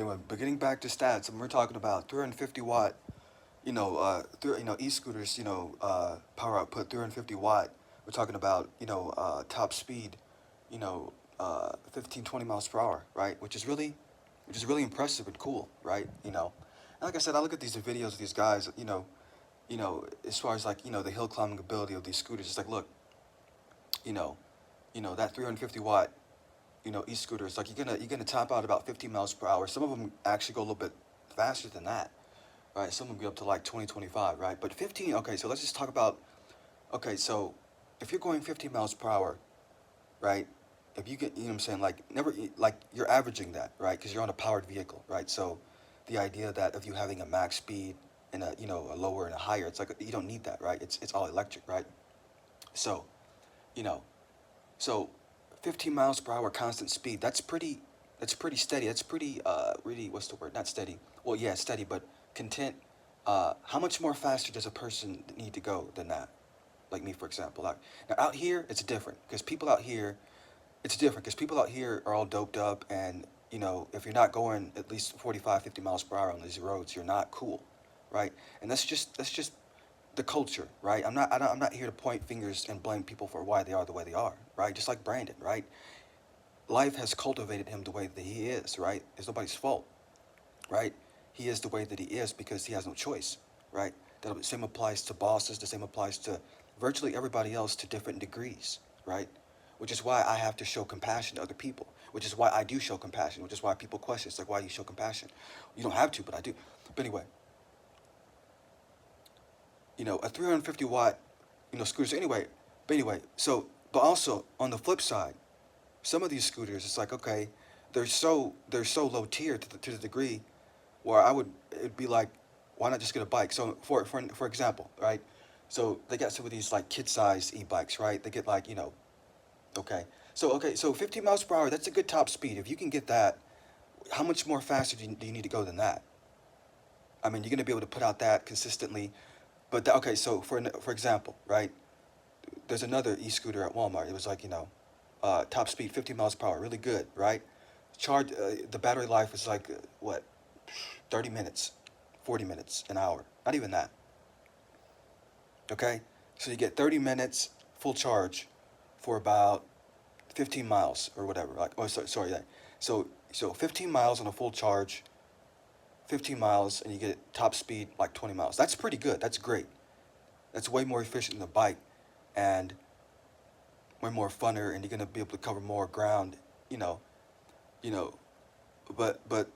but getting back to stats, and we're talking about 350 watt, e-scooters, power output 350 watt. We're talking about, top speed, 15, 20 miles per hour, right? Which is really impressive and cool, right? And like I said, I look at these videos of these guys, as far as like, the hill climbing ability of these scooters. It's like, look, you know, that 350 watt, e-scooters, like you're gonna top out about 15 miles per hour. Some of them actually go a little bit faster than that, right? Some of them get up to like 20, 25, right? But 15, okay, so let's just talk about, okay, so if you're going 15 miles per hour, right? If you get, you know what I'm saying, like never, like you're averaging that, right? Because you're on a powered vehicle, right? So the idea that of you having a max speed and a, a lower and a higher, it's like you don't need that, right? It's all electric, right? So, you know, so 15 miles per hour constant speed, that's pretty steady. That's pretty, really, what's the word? Not steady. Well, yeah, steady, but content. How much more faster does a person need to go than that? Like me, for example. Like, now out here, it's different because people out here, are all doped up, and if you're not going at least 45, 50 miles per hour on these roads, you're not cool, right? And that's just the culture, right? I'm not here to point fingers and blame people for why they are the way they are, right? Just like Brandon, right? Life has cultivated him the way that he is, right? It's nobody's fault, right? He is the way that he is because he has no choice, right? The same applies to bosses. The same applies to virtually everybody else to different degrees, right? Which is why I have to show compassion to other people. Which is why I do show compassion. Which is why people question. It's like, why do you show compassion? You don't have to, but I do. But anyway, a 350 watt, scooter. So anyway, but also on the flip side, some of these scooters, it's like, okay, they're so low tier to the degree where it'd be like, why not just get a bike? So for example, right? So they got some of these like kid size e-bikes, right? They get like, okay. So 15 miles per hour, that's a good top speed. If you can get that, how much more faster do you need to go than that? I mean, you're gonna be able to put out that consistently. But okay, so for example, right? There's another e-scooter at Walmart. It was like, top speed 50 miles per hour, really good, right? The battery life is like what, 30 minutes, 40 minutes, an hour, not even that. Okay, so you get 30 minutes full charge for about 15 miles or whatever. Like, oh, sorry, yeah. So 15 miles on a full charge, 15 miles, and you get top speed like 20 miles. That's pretty good. That's great. That's way more efficient than the bike, and way more funner, and you're gonna be able to cover more ground. You know, you know. But